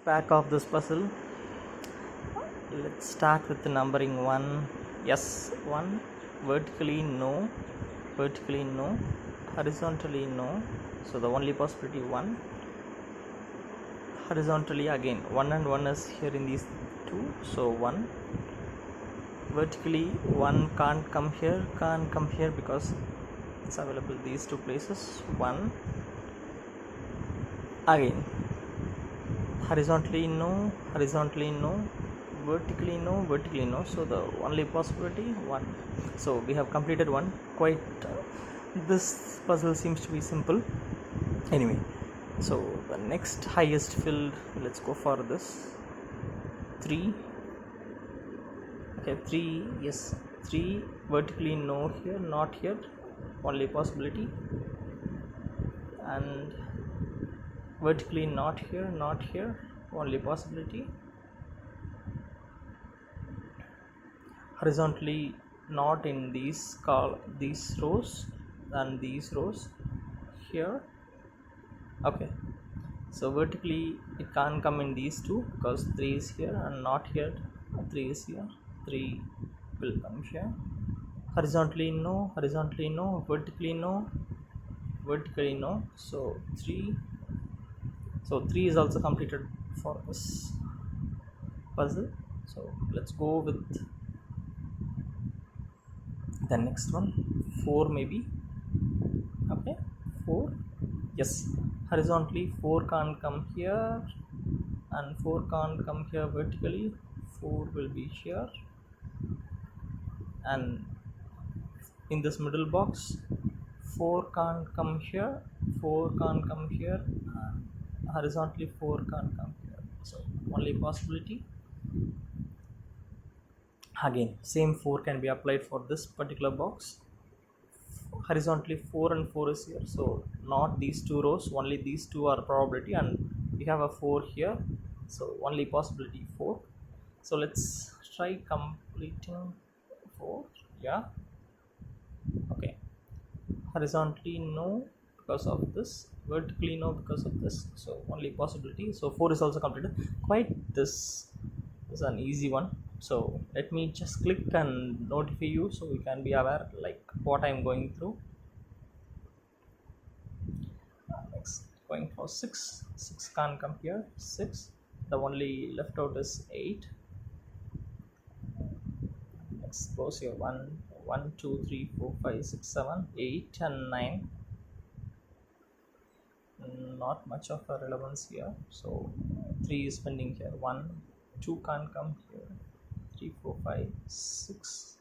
back of this puzzle. Let's start with the numbering 1. Yes, 1. Vertically no, vertically no, horizontally no, so the only possibility 1. Horizontally again 1 and 1 is here in these two, so 1. Vertically 1 can't come here because it's available these two places. 1 again. Horizontally no, vertically no, so the only possibility 1. So we have completed one. Quite this puzzle seems to be simple anyway. So the next highest filled, let's go for this 3. Okay, 3, yes, 3 vertically no here, not here, only possibility, and vertically not here, only possibility, horizontally not in these rows and these rows here. Okay, so vertically it can't come in these two because 3 is here and not here, 3 is here, 3 will come here. Horizontally no, vertically no, so 3. So 3 is also completed for this puzzle. So let's go with the next one, 4 maybe. Okay, 4, yes, horizontally 4 can't come here and 4 can't come here vertically, 4 will be here, and in this middle box 4 can't come here, 4 can't come here, and horizontally 4 can't come here, so only possibility. Again same 4 can be applied for this particular box. Horizontally 4 and 4 is here, so not these two rows, only these two are probability, and we have a 4 here, so only possibility 4. So let's try completing 4. Yeah, okay, horizontally no because of this, vertically no because of this, so only possibility, so 4 is also completed. Quite this is an easy one, so let me just click and notify you so you can be aware like what I'm going through. Next, going for 6 can't come here, 6, the only left out is 8. Next goes here 1 2 3 4 5 6 7 8 and 9. Not much of a relevance here, so 3 is pending here, 1 2 can't come here, 3 4 5 6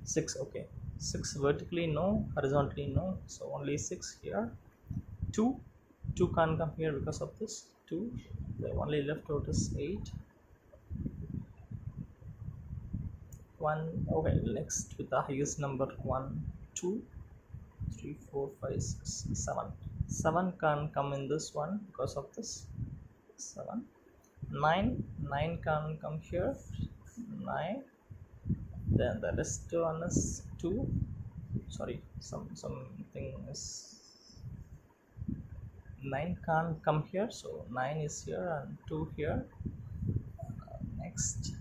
6. Okay, 6 vertically no, horizontally no, so only 6 here. 2 can't come here because of this 2, the only left out is 8. 1, okay, next with the highest number 1 2 3 4 5 6 7 can't come in this one because of this 7. 9 can't come here, 9, then the rest one is 2, sorry, something is 9 can't come here, so 9 is here and 2 here. Next,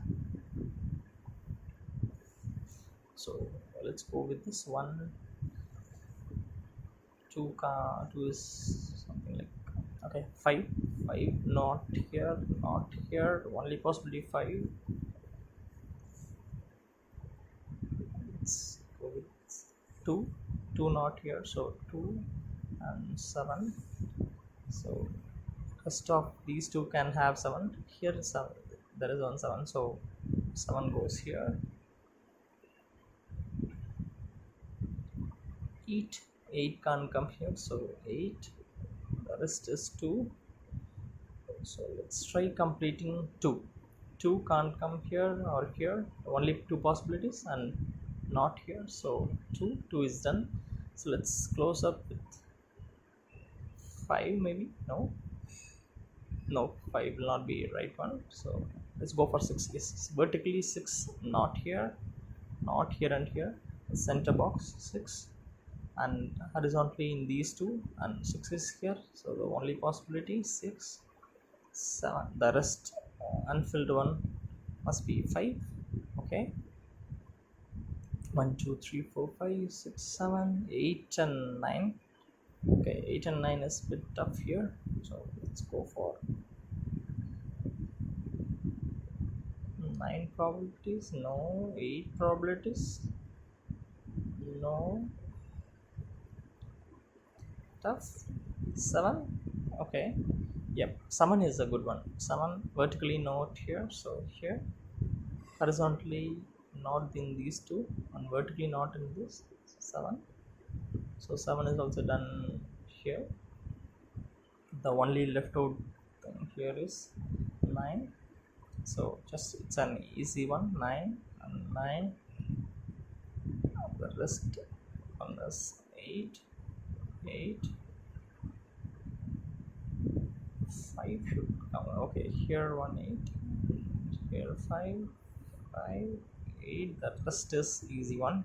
so let's go with this 1 2 is something like, okay, 5 not here, only possibility 5. Let's go with 2 not here, so 2 and 7, so rest of these two can have 7 here, 7, there is one 7, so 7 goes here. 8 can't come here, so 8, the rest is 2, so let's try completing 2 can't come here or here, only 2 possibilities and not here, so 2 is done. So let's close up with 5 maybe, no 5 will not be right one, so let's go for 6. Yes, vertically 6 not here and here, center box 6, and horizontally in these two, and 6 is here, so the only possibility 6. 7. The rest unfilled one must be 5. Okay, 1 2 3 4 5 6 7 8 and 9. Okay, 8 and 9 is a bit tough here, so let's go for 9 probabilities. No. 8 probabilities. No. Tough. 7. Okay, yep, 7 is a good one. 7 vertically not here, so here, horizontally not in these two, and vertically not in this. 7. So 7 is also done here. The only left out thing here is 9, so just it's an easy one. 9 and 9. The rest on this 8 8 5 should come. Okay, here 1 8, here 5 5 8. The rest is easy one.